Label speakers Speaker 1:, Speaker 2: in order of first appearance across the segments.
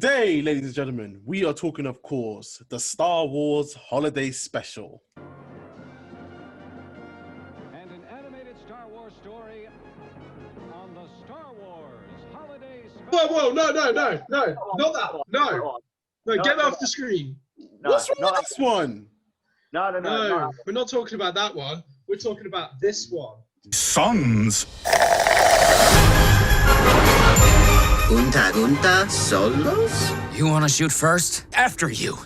Speaker 1: Today, ladies and gentlemen, we are talking, of course, the Star Wars Holiday Special.
Speaker 2: And an animated Star Wars story on the Star Wars Holiday Special.
Speaker 3: Whoa, no, not that. No, get off the screen.
Speaker 1: No, what's wrong with this one?
Speaker 3: No, we're not talking about that one. We're talking about this one.
Speaker 4: Sons.
Speaker 5: Gunta solos?
Speaker 6: You want to shoot first? After you.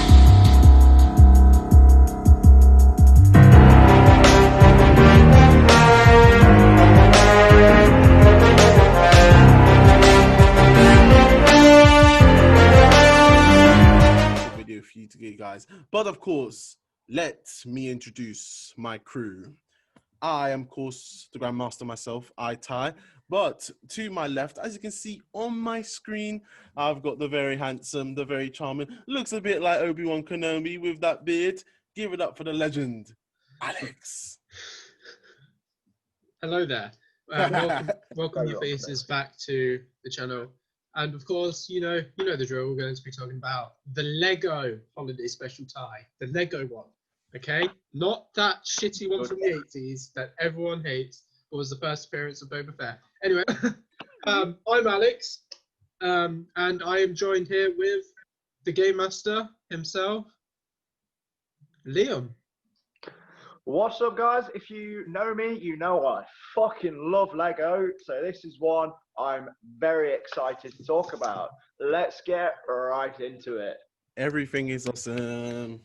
Speaker 1: Video for you to get, guys. But of course, let me introduce my crew. I am, of course, the Grandmaster myself, i.tye. But to my left, as you can see on my screen, I've got the very handsome, the very charming, looks a bit like Obi-Wan Kenobi with that beard. Give it up for the legend, Alex.
Speaker 3: Hello there. Welcome you faces back to the channel. And of course, you know the drill. We're going to be talking about the Lego Holiday Special tie, the Lego one. Okay, not that shitty one from the 80s that everyone hates. It was the first appearance of Boba Fett. Anyway, I'm Alex, and I am joined here with the Game Master himself, Liam.
Speaker 7: What's up, guys? If you know me, you know I fucking love Lego. So this is one I'm very excited to talk about. Let's get right into it.
Speaker 1: Everything is awesome.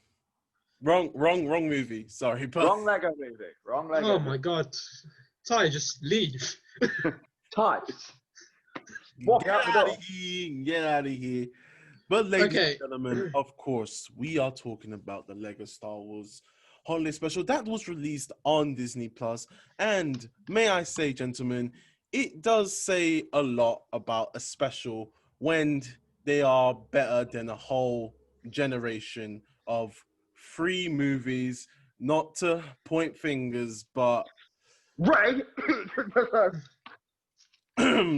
Speaker 1: Wrong movie. Sorry, but
Speaker 7: wrong Lego movie. Wrong Lego.
Speaker 3: Oh my god, Ty, just leave.
Speaker 7: Types.
Speaker 1: Get out of here. But ladies and gentlemen, of course, we are talking about the Lego Star Wars Holiday Special that was released on Disney Plus. And may I say, gentlemen, it does say a lot about a special when they are better than a whole generation of free movies. Not to point fingers, but
Speaker 7: Ray.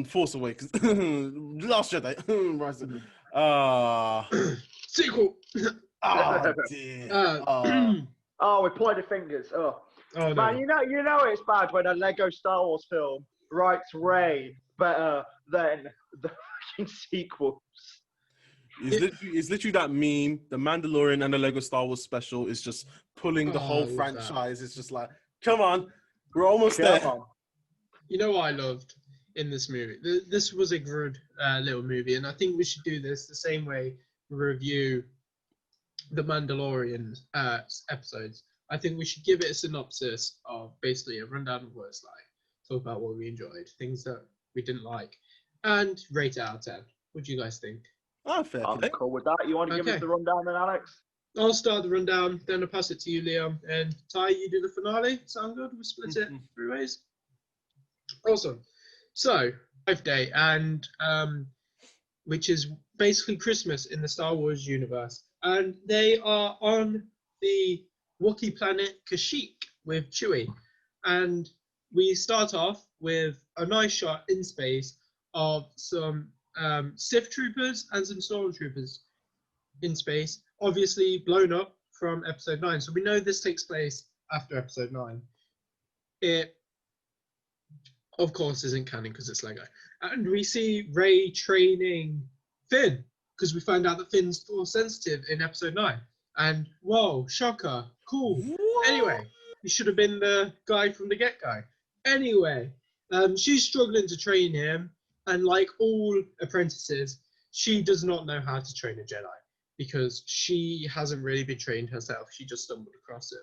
Speaker 1: Force Awakens, Last Jedi,
Speaker 3: Sequel.
Speaker 1: Oh dear.
Speaker 7: We pointed fingers. Oh
Speaker 3: no.
Speaker 7: Man, you know it's bad when a Lego Star Wars film writes Ray better than the fucking sequels.
Speaker 1: It's literally that meme. The Mandalorian and the Lego Star Wars special is just pulling the whole franchise. It's just like, come on, we're almost there.
Speaker 3: You know what I loved in this movie? This was a good little movie, and I think we should do this the same way we review the Mandalorian episodes. I think we should give it a synopsis of basically a rundown of what it's like, talk about what we enjoyed, things that we didn't like, and rate it out of 10. What do you guys think?
Speaker 1: Oh, fair
Speaker 7: I'm
Speaker 1: play.
Speaker 7: cool with that. You want to give us the rundown then, Alex?
Speaker 3: I'll start the rundown, then I'll pass it to you, Liam, and Ty, you do the finale. Sound good? We'll split it 3 ways. Awesome. So, 5th day, and which is basically Christmas in the Star Wars universe, and they are on the Wookiee planet Kashyyyk with Chewie, and we start off with a nice shot in space of some Sith troopers and some stormtroopers in space, obviously blown up from episode 9. So we know this takes place after episode 9. It, of course, isn't canon because it's Lego. And we see Rey training Finn, because we find out that Finn's force sensitive in episode 9. And whoa, shocker, cool. What? Anyway, he should have been the guy from the get-go. Anyway, she's struggling to train him, and like all apprentices, she does not know how to train a Jedi because she hasn't really been trained herself. She just stumbled across it.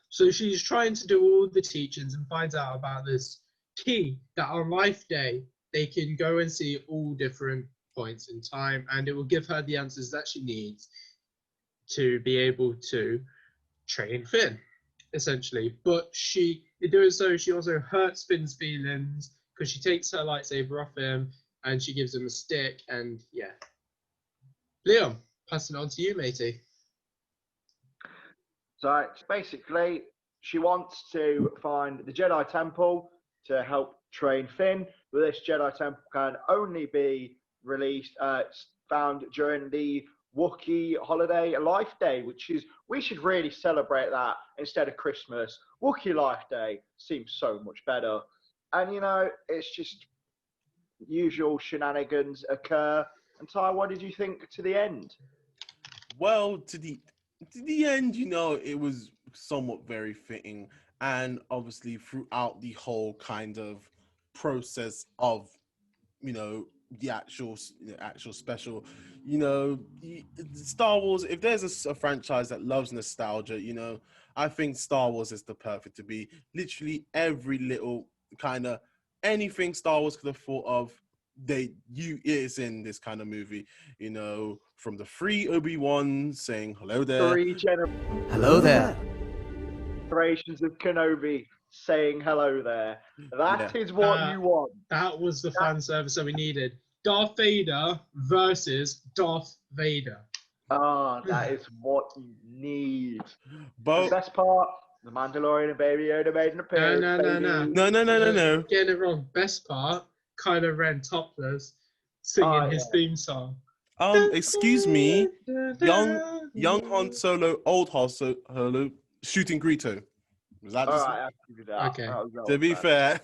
Speaker 3: So she's trying to do all the teachings and finds out about this key that on Life Day, they can go and see all different points in time, and it will give her the answers that she needs to be able to train Finn, essentially. But in doing so, she also hurts Finn's feelings because she takes her lightsaber off him and she gives him a stick, and yeah. Liam, passing on to you, matey.
Speaker 7: So basically, she wants to find the Jedi Temple to help train Finn, but this Jedi Temple can only be released, found during the Wookiee Holiday Life Day, which is, we should really celebrate that instead of Christmas. Wookiee Life Day seems so much better. And, you know, it's just usual shenanigans occur. And Ty, what did you think to the end?
Speaker 1: Well, to the end, you know, it was somewhat very fitting, and obviously throughout the whole kind of process of, you know, the actual special, you know, Star Wars. If there's a franchise that loves nostalgia, you know, I think Star Wars is the perfect to be. Literally every little kind of anything Star Wars could have thought of, it's in this kind of movie. You know, from the free Obi-Wan saying hello there.
Speaker 6: Hello there.
Speaker 7: Generations of Kenobi saying hello there. That is what you want.
Speaker 3: That was the fan service that we needed. Darth Vader versus Darth Vader.
Speaker 7: That is what you need.
Speaker 1: But
Speaker 7: the best part, the Mandalorian and Baby Yoda made an appearance.
Speaker 1: No.
Speaker 3: Getting it wrong. Best part, Kylo Ren topless, singing his theme song.
Speaker 1: Excuse me, young Han Solo, old Han Solo, shooting Greedo. Was that just...
Speaker 7: Alright, that.
Speaker 3: Okay.
Speaker 1: To be fair.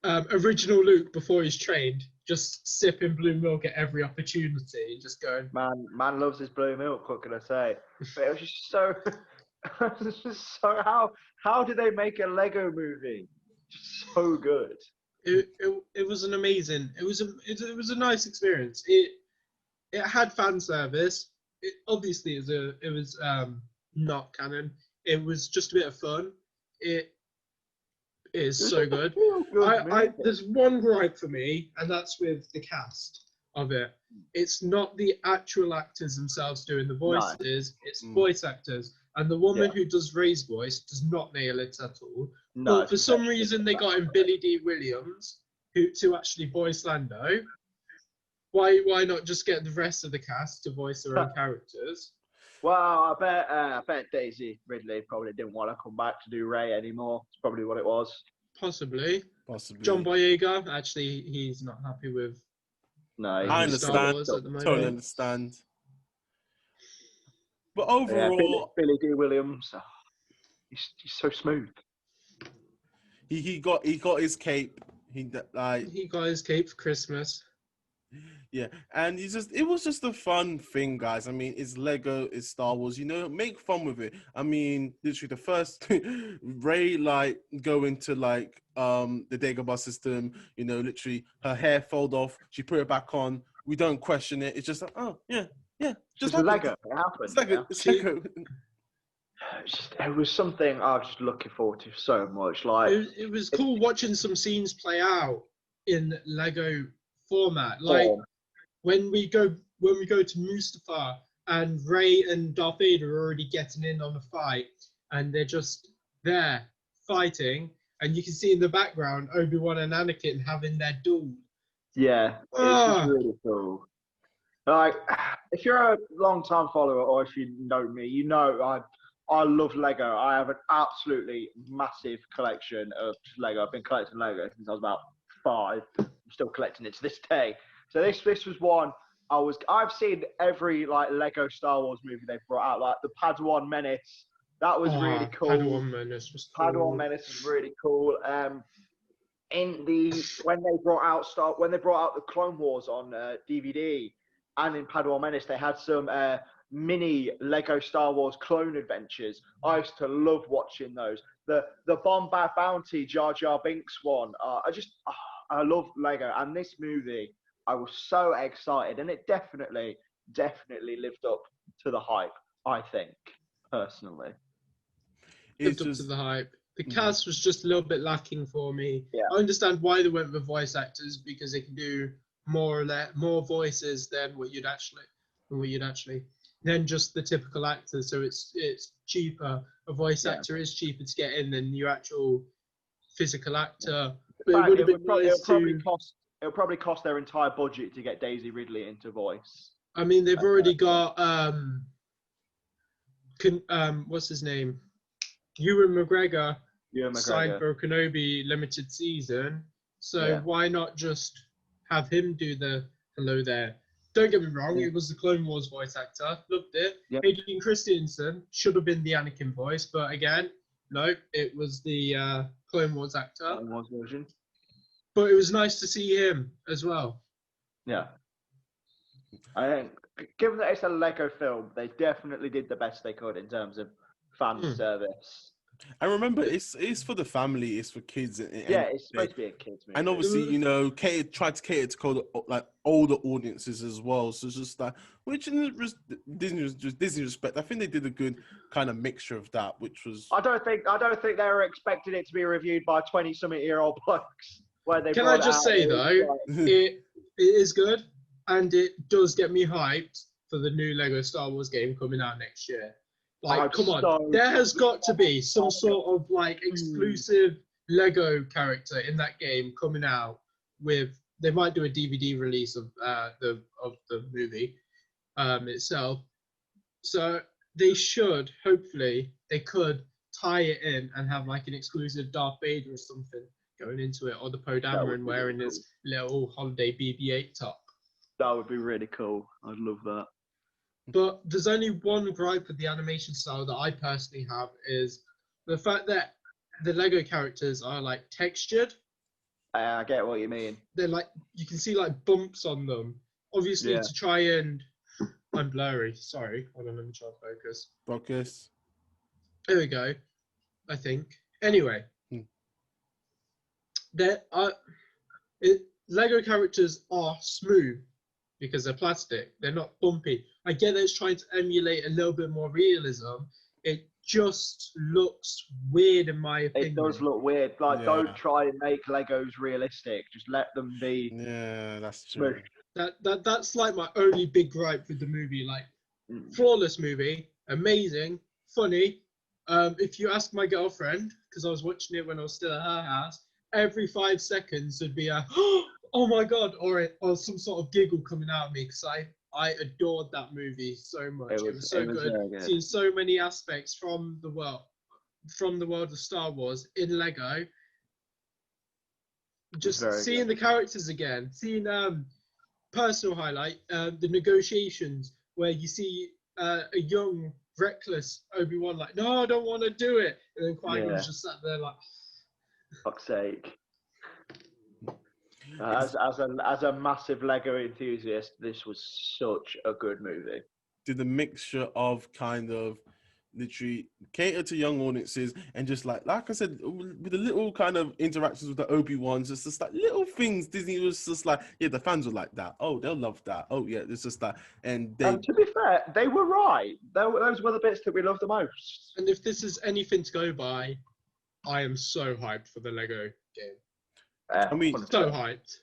Speaker 3: Original Luke, before he's trained, just sipping blue milk at every opportunity, just going.
Speaker 7: Man loves his blue milk. What can I say? But it was just so. It was just so. How did they make a Lego movie? Just so good.
Speaker 3: It was an amazing. It was a nice experience. It had fan service. Obviously it was not canon. It was just a bit of fun. It is so good. There's one gripe for me, and that's with the cast of it. It's not the actual actors themselves doing the voices, it's voice actors. And the woman who does Rey's voice does not nail it at all.
Speaker 7: No,
Speaker 3: but for some reason they got in Billy D. Williams to actually voice Lando. Why not just get the rest of the cast to voice their own characters?
Speaker 7: Well, I bet Daisy Ridley probably didn't want to come back to do Rey anymore. It's probably what it was.
Speaker 3: Possibly. John Boyega, actually, he's not happy with.
Speaker 7: No,
Speaker 1: I understand. Totally understand. But overall,
Speaker 7: Billy D. Williams, he's so smooth.
Speaker 1: He got his cape. He
Speaker 3: got his cape for Christmas.
Speaker 1: Yeah, and it was just a fun thing, guys. I mean, it's Lego, it's Star Wars, you know, make fun with it. I mean, literally the first Rey go into the Dagobah system, you know, literally her hair fold off, she put it back on. We don't question it. It's just like, oh yeah.
Speaker 7: Just Lego. It happened.
Speaker 1: It's Lego.
Speaker 7: It was something I was just looking forward to so much. Like
Speaker 3: it was cool watching some scenes play out in Lego format. Like when we go to Mustafar and Rey and Darth Vader are already getting in on the fight, and they're just there fighting, and you can see in the background Obi-Wan and Anakin having their duel.
Speaker 7: Yeah, it's just really cool. Like, if you're a long-time follower or if you know me, you know I love Lego. I have an absolutely massive collection of Lego. I've been collecting Lego since I was about 5. I'm still collecting it to this day. So this was one I've seen every Lego Star Wars movie they've brought out, like the Padawan Menace. That was really cool.
Speaker 3: Padawan Menace was cool.
Speaker 7: Padawan Menace was really cool. When they brought out the Clone Wars on DVD, and in Padawan Menace they had some mini Lego Star Wars clone adventures. I used to love watching those. The Bombad Bounty Jar Jar Binks one. I love Lego, and this movie I was so excited, and it definitely lived up to the hype. I think personally,
Speaker 3: lived up to the hype. The cast was just a little bit lacking for me. Yeah. I understand why they went with voice actors, because they can do more voices than than just the typical actor. So it's cheaper. A voice actor is cheaper to get in than your actual physical actor. But
Speaker 7: it'll probably cost their entire budget to get Daisy Ridley into voice.
Speaker 3: I mean, they've already got what's his name? Ewan McGregor signed for Kenobi limited season. So why not just have him do the Hello there. Don't get me wrong, it was the Clone Wars voice actor. Loved it.
Speaker 7: Yep.
Speaker 3: Hayden Christensen should have been the Anakin voice, but again, no, it was the Clone Wars actor.
Speaker 7: Clone Wars version.
Speaker 3: But it was nice to see him as well.
Speaker 7: Yeah. I think, given that it's a Lego film, they definitely did the best they could in terms of fan service.
Speaker 1: I remember it's for the family, it's for kids.
Speaker 7: Yeah, it's supposed to be a kids movie.
Speaker 1: And obviously, you know, tried to cater to like older audiences as well. So it's just like, which in Disney respect, I think they did a good kind of mixture of that, which was.
Speaker 7: I don't think they were expecting it to be reviewed by 20-something-year-old blokes. Where they
Speaker 3: Can I just say though, it is good, and it does get me hyped for the new Lego Star Wars game coming out next year. Like, come on, there has got to be some sort of like exclusive Lego character in that game coming out. They might do a DVD release of the movie itself. So they should, hopefully, they could tie it in and have like an exclusive Darth Vader or something going into it, or the Poe Dameron wearing his little holiday BB-8 top.
Speaker 7: That would be really cool. I'd love that.
Speaker 3: But there's only one gripe with the animation style that I personally have, is the fact that the Lego characters are like textured.
Speaker 7: I get what you mean.
Speaker 3: They're like, you can see like bumps on them. Obviously to try and, I'm blurry, sorry. Hold on, let me try and focus.
Speaker 1: Focus.
Speaker 3: There we go, I think. Anyway. Lego characters are smooth because they're plastic. They're not bumpy. I get that it's trying to emulate a little bit more realism. It just looks weird in my opinion.
Speaker 7: It does look weird. Like, don't try and make Legos realistic. Just let them be.
Speaker 1: Yeah, that's true.
Speaker 3: That's like my only big gripe with the movie. Like, flawless movie, amazing, funny. If you ask my girlfriend, because I was watching it when I was still at her house, every 5 seconds there'd be a oh my god, or some sort of giggle coming out of me, because I adored that movie so much. It was so good. Seeing so many aspects from the world of Star Wars in Lego. Just seeing the characters again, seeing personal highlight, the negotiations where you see a young, reckless Obi-Wan like, no, I don't want to do it, and then Qui-Gon's just sat there like,
Speaker 7: fuck's sake. As a massive Lego enthusiast, this was such a good movie.
Speaker 1: Did a mixture of kind of literally cater to young audiences, and just like I said, with the little kind of interactions with the Obi-Wans, it's just like little things. Disney was just like, yeah, the fans were like that. Oh, they'll love that. Oh yeah, it's just that. And
Speaker 7: to be fair, they were right. Those were the bits that we loved the most.
Speaker 3: And if this is anything to go by, I am so hyped for the Lego game.
Speaker 1: I mean,
Speaker 3: so hyped.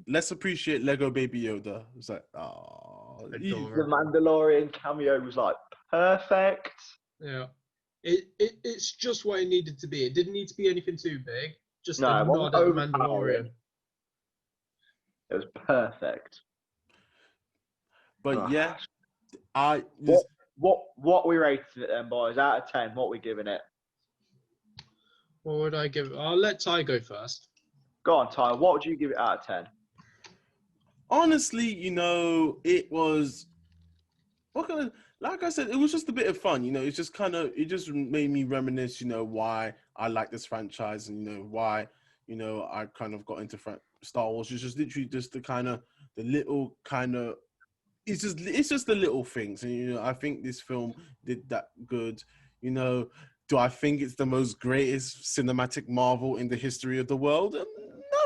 Speaker 1: Let's appreciate Lego Baby Yoda. It's like, oh,
Speaker 7: the Mandalorian cameo was like perfect.
Speaker 3: Yeah, it's just what it needed to be. It didn't need to be anything too big. Just a nod at the Mandalorian.
Speaker 7: It was perfect.
Speaker 1: But yeah,
Speaker 7: what we rated it then, boys? Out of 10, what we giving it?
Speaker 3: What would I give? I'll let Ty go first.
Speaker 7: Go on, Ty. What would you give it out of 10?
Speaker 1: Honestly, it was. Like I said, it was just a bit of fun. It's just it just made me reminisce. Why I like this franchise, and why I kind of got into Star Wars. It's just literally just the little kind of. It's just the little things, and I think this film did that good. Do I think it's the most greatest cinematic marvel in the history of the world?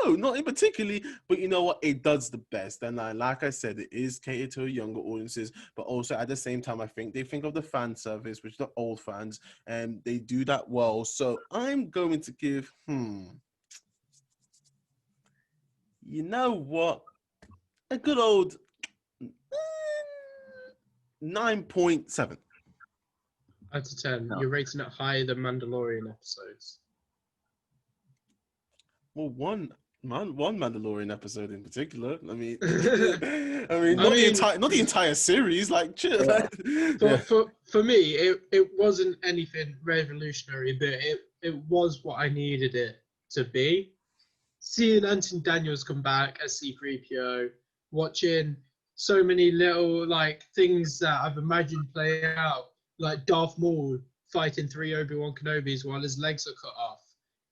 Speaker 1: No, not in particularly, but you know what? It does the best. And like I said, it is catered to younger audiences, but also at the same time, I think they think of the fan service, which are the old fans, and they do that well. So I'm going to give, you know what? A good old 9.7.
Speaker 3: Out of 10. You're rating it higher than Mandalorian episodes.
Speaker 1: Well, one Mandalorian episode in particular. I mean, not the entire series. Like, chill.
Speaker 3: Yeah. For me, it wasn't anything revolutionary, but it was what I needed it to be. Seeing Anthony Daniels come back as C-3PO, watching so many little like things that I've imagined play out, like Darth Maul fighting 3 Obi-Wan Kenobis while his legs are cut off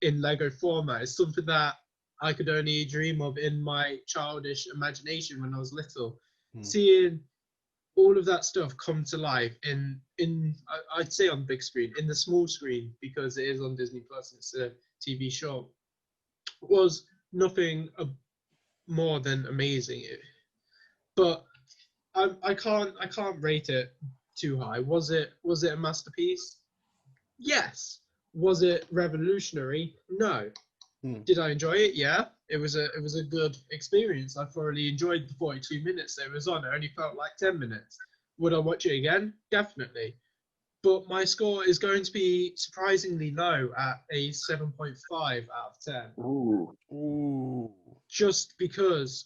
Speaker 3: in Lego format. It's something that I could only dream of in my childish imagination when I was little. Seeing all of that stuff come to life I'd say on big screen, in the small screen, because it is on Disney Plus, it's a TV show, was nothing more than amazing. But I can't rate it too high. Was it a masterpiece? Yes. Was it revolutionary? No. Did I enjoy it? Yeah. It was a good experience. I thoroughly enjoyed the 42 minutes that it was on. It only felt like 10 minutes. Would I watch it again? Definitely. But my score is going to be surprisingly low at a 7.5 out of 10.
Speaker 7: Ooh.
Speaker 3: Just because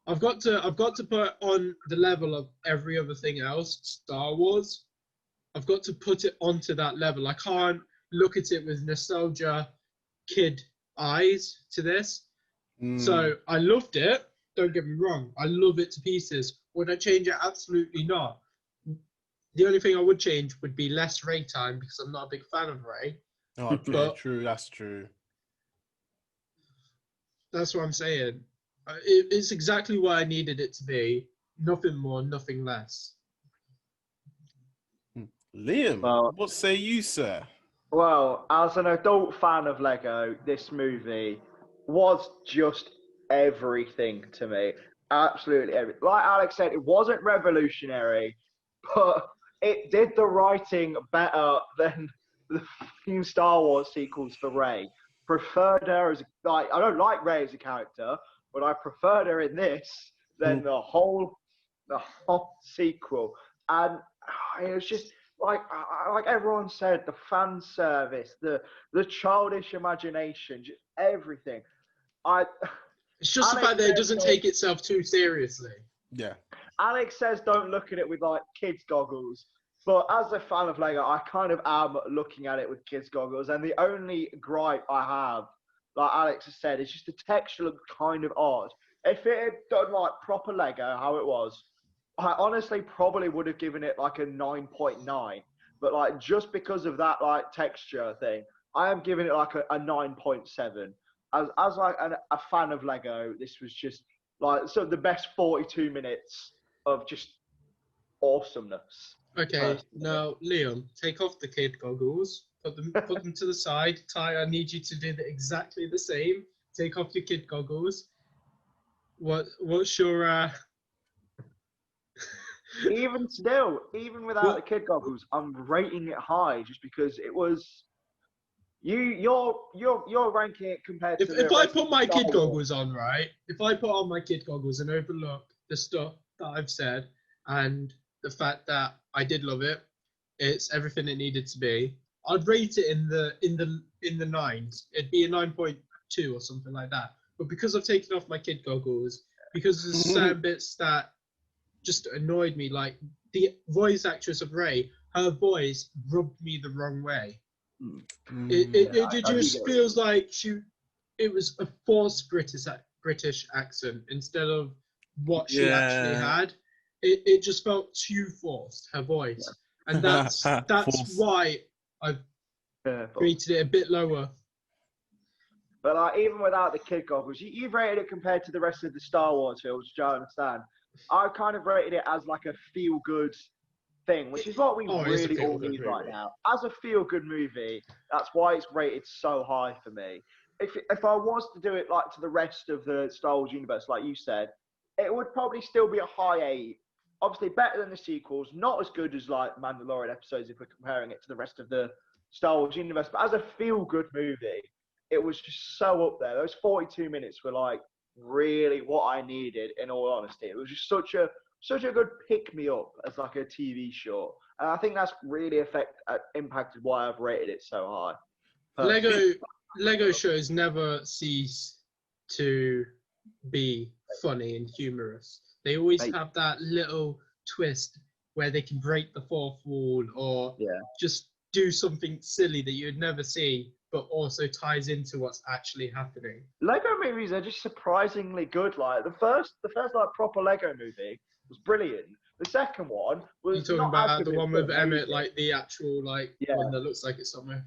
Speaker 3: I've got to put on the level of every other thing else, Star Wars. I've got to put it onto that level. I can't look at it with nostalgia kid eyes to this. So I loved it. Don't get me wrong. I love it to pieces. Would I change it? Absolutely not. The only thing I would change would be less Rey time, because I'm not a big fan of Rey.
Speaker 1: Okay, true. That's true.
Speaker 3: That's what I'm saying. It's exactly what I needed it to be. Nothing more, nothing less.
Speaker 1: Liam,
Speaker 7: Well,
Speaker 1: what say you, sir?
Speaker 7: Well, as an adult fan of Lego, this movie was just everything to me. Absolutely everything. Like Alex said, it wasn't revolutionary, but it did the writing better than the few Star Wars sequels for Rey. Preferred her as I don't like Rey as a character, but I preferred her in this than the whole sequel. And it was just like everyone said, the fan service, the childish imagination, just everything.
Speaker 3: It's just the
Speaker 7: Alex
Speaker 3: fact that it
Speaker 7: says
Speaker 3: doesn't take itself too seriously.
Speaker 1: Yeah.
Speaker 7: Alex says don't look at it with like kids goggles, but as a fan of Lego, I kind of am looking at it with kids goggles. And the only gripe I have, like Alex has said, is just the texture looks kind of odd. If it had done like proper Lego, how it was, I honestly probably would have given it like a 9.9. But like just because of that like texture thing, I am giving it like a 9.7. As like a fan of Lego, this was just like the best 42 minutes of just awesomeness.
Speaker 3: Okay, now Liam, take off the kid goggles, put them to the side. Ty, I need you to do exactly the same. Take off your kid goggles. What's your
Speaker 7: Even still, even without the kid goggles, I'm rating it high just because it was. You're ranking it compared to.
Speaker 3: If I put my kid goggles on, right? If I put on my kid goggles and overlook the stuff that I've said and the fact that I did love it, it's everything it needed to be. I'd rate it in the nines. It'd be a 9.2 or something like that. But because I've taken off my kid goggles, because there's certain bits that just annoyed me, like the voice actress of Rey, her voice rubbed me the wrong way. It just feels like it was a forced British accent instead of what she actually had. It just felt too forced, her voice, and that's why I've rated it a bit lower.
Speaker 7: But like, even without the kid goggles, you've rated it compared to the rest of the Star Wars films, which I understand. I kind of rated it as like a feel-good thing, which is what we really all need right now. As a feel-good movie, that's why it's rated so high for me. If I was to do it like to the rest of the Star Wars universe, like you said, it would probably still be a high 8. Obviously better than the sequels, not as good as like Mandalorian episodes if we're comparing it to the rest of the Star Wars universe. But as a feel-good movie, it was just so up there. Those 42 minutes were like really what I needed, in all honesty. It was just such a good pick-me-up as like a TV show. And I think that's really impacted why I've rated it so high.
Speaker 3: Lego shows never cease to be funny and humorous. They always have that little twist where they can break the fourth wall or just do something silly that you'd never see but also ties into what's actually happening.
Speaker 7: Lego movies are just surprisingly good. Like the first like proper Lego movie was brilliant. The second one
Speaker 3: You're
Speaker 7: was
Speaker 3: talking
Speaker 7: not
Speaker 3: about
Speaker 7: as
Speaker 3: the
Speaker 7: good,
Speaker 3: one
Speaker 7: but
Speaker 3: with Emmett,
Speaker 7: amazing.
Speaker 3: like the actual
Speaker 7: Yeah.
Speaker 3: one that looks like it's somewhere.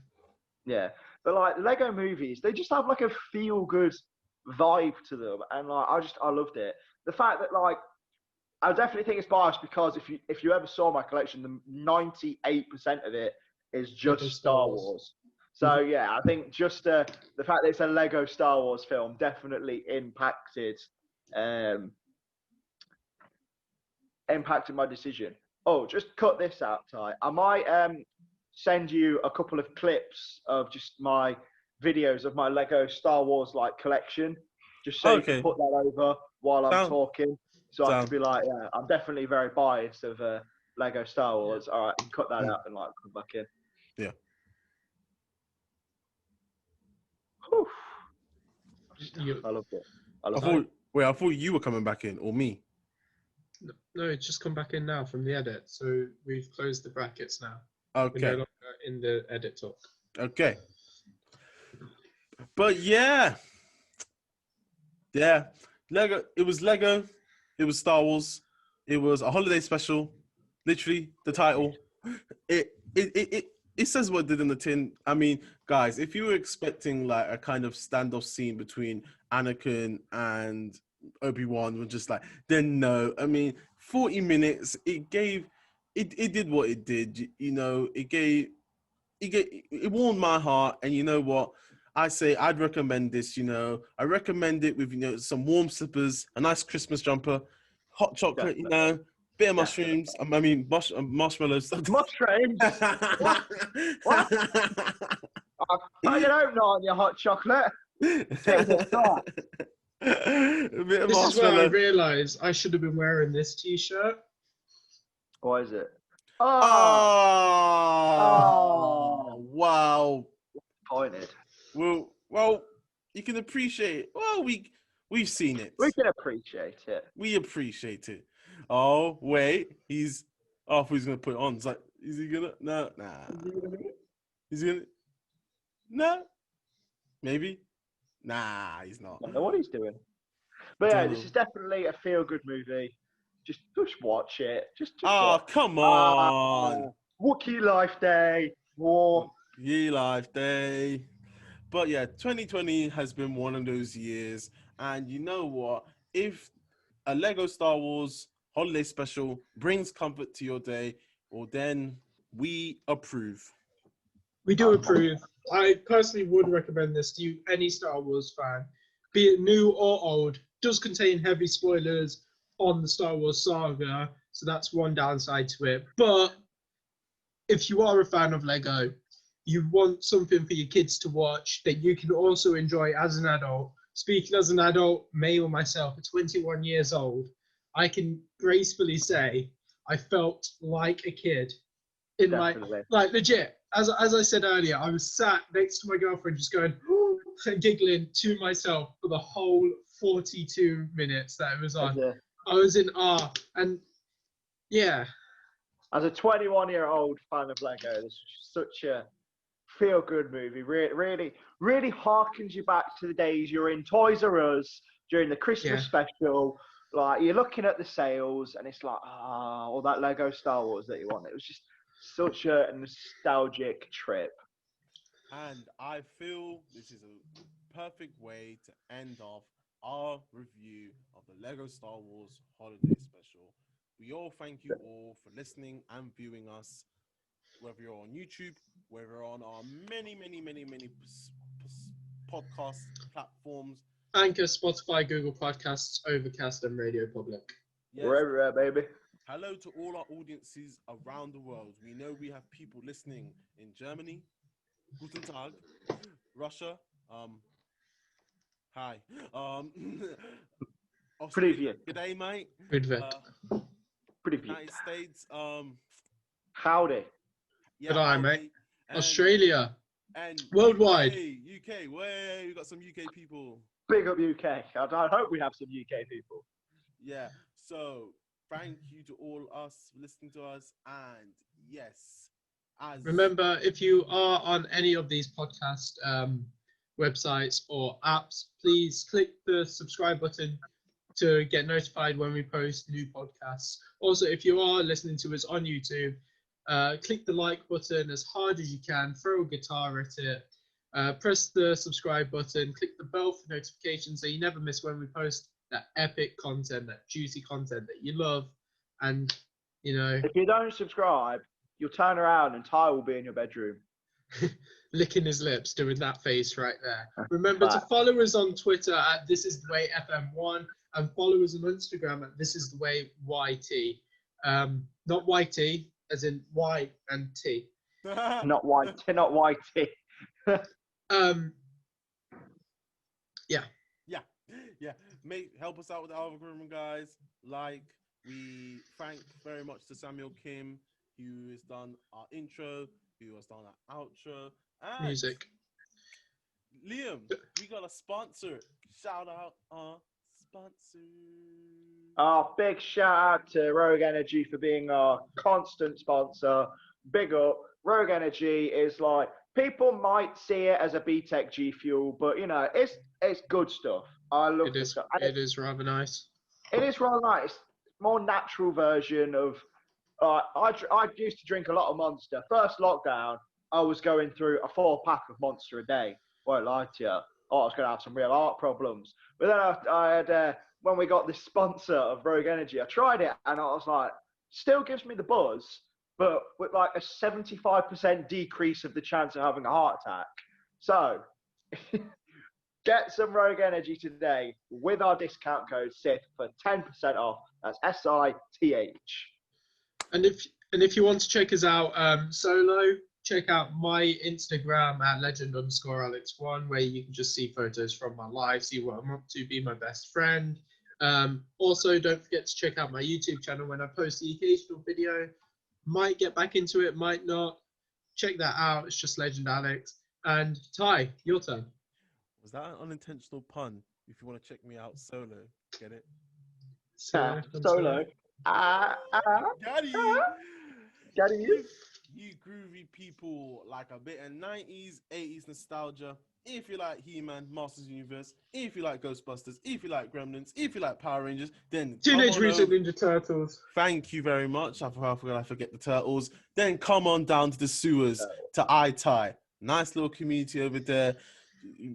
Speaker 7: Yeah, but like Lego movies, they just have like a feel good vibe to them, and like I loved it. The fact that like I definitely think it's biased because if you ever saw my collection, the 98% of it is just
Speaker 3: Lego
Speaker 7: Star Wars. So yeah, I think just the fact that it's a Lego Star Wars film definitely impacted my decision. Oh, just cut this out, Ty. I might send you a couple of clips of just my videos of my Lego Star Wars like collection, just so you can put that over while I'm talking. So I could be like, yeah, I'm definitely very biased of Lego Star Wars. All right, cut that out and like come back in.
Speaker 1: Yeah.
Speaker 7: Whew. I loved it.
Speaker 1: I thought you were coming back in, or me.
Speaker 3: No, it's just come back in now from the edit. So we've closed the brackets now.
Speaker 1: Okay.
Speaker 3: We're no longer in the edit talk.
Speaker 1: Okay. But yeah. Lego. It was Lego. It was Star Wars. It was a holiday special. Literally, the title. It says what it did in the tin. I mean, guys, if you were expecting like a kind of standoff scene between Anakin and Obi-Wan, we're just like, then no. I mean, 40 minutes. It did what it did. You know, it warmed my heart. And you know what? I say I'd recommend this. You know, I recommend it with some warm slippers, a nice Christmas jumper, hot chocolate. You know, bit of mushrooms. I mean, marshmallows.
Speaker 7: Mushrooms. What? You don't know on your hot chocolate. Jesus Christ.
Speaker 3: This is where I realise I should have been wearing this T-shirt.
Speaker 7: What is it?
Speaker 1: Oh, wow.
Speaker 7: Pointed.
Speaker 1: Well, you can appreciate it. Well, we've seen it.
Speaker 7: We can appreciate it.
Speaker 1: We appreciate it. Oh, wait. He's going to put it on. It's like, is he going to? No, nah. Is he going to? No. Maybe. Nah, he's not.
Speaker 7: I don't know what he's doing. But yeah, this is definitely a feel-good movie. Just watch it. Just watch.
Speaker 1: Come on.
Speaker 7: Wookiee Life Day. War.
Speaker 1: Wookiee Life Day. But yeah, 2020 has been one of those years. And you know what? If a Lego Star Wars holiday special brings comfort to your day, well, then we approve.
Speaker 3: We do approve. I personally would recommend this to any Star Wars fan, be it new or old. Does contain heavy spoilers on the Star Wars saga, so that's one downside to it. But if you are a fan of Lego, you want something for your kids to watch that you can also enjoy as an adult. Speaking as an adult, male myself, at 21 years old, I can gracefully say I felt like a kid in
Speaker 7: Definitely.
Speaker 3: like legit. As I said earlier, I was sat next to my girlfriend just going and giggling to myself for the whole 42 minutes that it was on. I was in awe. And yeah.
Speaker 7: As a 21-year-old fan of Lego, this is such a feel-good movie. Really harkens you back to the days you're in Toys R Us during the Christmas special. Like, you're looking at the sales and it's like, all that Lego Star Wars that you want. It was just such a nostalgic trip.
Speaker 1: And I feel this is a perfect way to end off our review of the Lego Star Wars Holiday Special. We all thank you all for listening and viewing us, whether you're on YouTube, whether you're on our many podcast platforms.
Speaker 3: Anchor, Spotify, Google Podcasts, Overcast, and RadioPublic.
Speaker 7: Yes. We're everywhere, baby.
Speaker 1: Hello to all our audiences around the world. We know we have people listening in Germany, Guten Tag, Russia, hi, Australia, g'day, mate. United States,
Speaker 7: howdy.
Speaker 3: Yeah, g'day, mate. Australia, and worldwide.
Speaker 1: UK, way, we got some UK people.
Speaker 7: Big up UK. I hope we have some UK people.
Speaker 1: Yeah, so thank you to all us for listening to us, and yes,
Speaker 3: Remember, if you are on any of these podcast websites or apps, please click the subscribe button to get notified when we post new podcasts. Also, if you are listening to us on YouTube, click the like button as hard as you can, throw a guitar at it, press the subscribe button, click the bell for notifications so you never miss when we post that epic content, that juicy content that you love. And, you know,
Speaker 7: if you don't subscribe, you'll turn around and Ty will be in your bedroom.
Speaker 3: licking his lips, doing that face right there. Remember to follow us on Twitter at This Is The Way FM1 and follow us on Instagram at This Is The Way YT. Not YT, as in Y and T.
Speaker 7: Not YT, not YT.
Speaker 3: Yeah.
Speaker 1: Help us out with the algorithm, guys. We thank very much to Samuel Kim, who has done our intro, who has done our outro. And
Speaker 3: Music.
Speaker 1: Liam, we got a sponsor. Shout out our sponsor.
Speaker 7: Big shout out to Rogue Energy for being our constant sponsor. Big up. Rogue Energy is like, people might see it as a BTEC G Fuel, but you know, it's good stuff. I love
Speaker 3: it.
Speaker 7: Stuff.
Speaker 3: It is rather nice.
Speaker 7: It is rather nice. More natural version of. I used to drink a lot of Monster. First lockdown, I was going through a 4-pack of Monster a day. Won't lie to you. I was going to have some real heart problems. But then I had, when we got this sponsor of Rogue Energy, I tried it and I was like, still gives me the buzz, but with like a 75% decrease of the chance of having a heart attack. So get some Rogue Energy today with our discount code SITH for 10% off. That's SITH.
Speaker 3: And if you want to check us out solo, check out my Instagram at legend_Alex1, where you can just see photos from my life, see what I'm up to, be my best friend. Also, don't forget to check out my YouTube channel when I post the occasional video. Might get back into it, might not. Check that out. It's just Legend Alex. And Ty, your turn.
Speaker 1: Was that an unintentional pun? If you want to check me out solo, get it?
Speaker 7: Solo.
Speaker 1: Got you. You groovy people like a bit of 90s, 80s nostalgia. If you like He-Man, Masters Universe, if you like Ghostbusters, if you like Gremlins, if you like Power Rangers, then
Speaker 3: Teenage Mutant Ninja Turtles.
Speaker 1: Thank you very much. I forget the Turtles. Then come on down to the sewers to i.tye. Nice little community over there.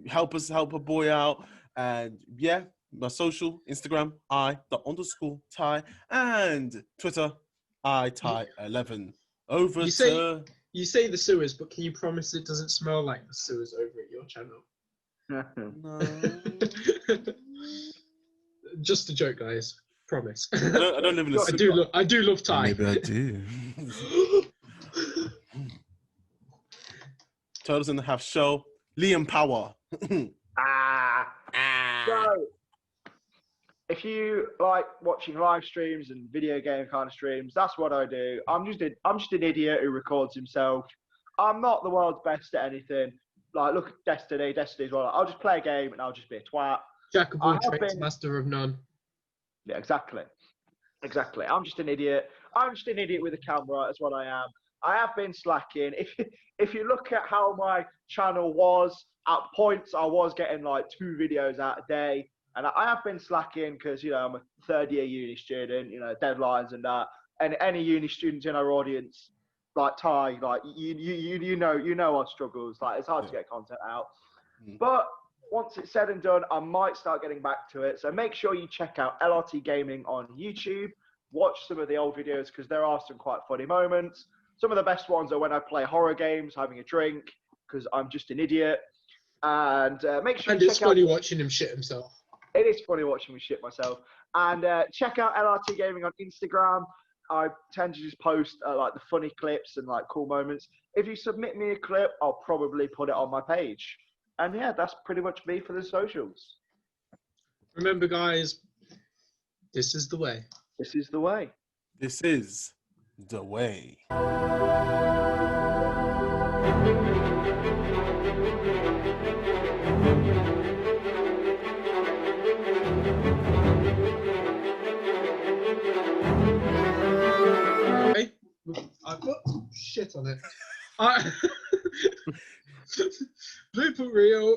Speaker 1: Help a boy out. And yeah, my social, Instagram, i_tye, and Twitter, i.tye11.
Speaker 3: You say the sewers, but can you promise it doesn't smell like the sewers over at your channel?
Speaker 1: No.
Speaker 3: Just a joke, guys. Promise.
Speaker 1: I don't live in a sewer.
Speaker 3: I do love Ty.
Speaker 1: Maybe I do. Turtles in the Half Show. Liam Power.
Speaker 7: So, if you like watching live streams and video game kind of streams, that's what I do. I'm just an idiot who records himself. I'm not the world's best at anything. Like, look at Destiny. Destiny's well. I'll just play a game and I'll just be a twat.
Speaker 3: Jack of all trades, master of none.
Speaker 7: Yeah, exactly. I'm just an idiot. I'm just an idiot with a camera. That's what I am. I have been slacking. If you look at how my channel was, at points I was getting like 2 videos out a day. And I have been slacking because, you know, I'm a third-year uni student, you know, deadlines and that. And any uni students in our audience, like Ty, like you know our struggles. Like, it's hard to get content out. But once it's said and done, I might start getting back to it. So make sure you check out LRTgaming on YouTube. Watch some of the old videos because there are some quite funny moments. Some of the best ones are when I play horror games, having a drink, because I'm just an idiot. And make sure you check out... And
Speaker 3: it's funny watching him shit himself.
Speaker 7: It is funny watching me shit myself. And check out LRTgaming on Instagram. I tend to just post like the funny clips and like cool moments. If you submit me a clip, I'll probably put it on my page. And yeah, that's pretty much me for the socials.
Speaker 3: Remember, guys, this is the way.
Speaker 7: This is the way.
Speaker 1: This is the way.
Speaker 3: I've got shit on it. I blooper reel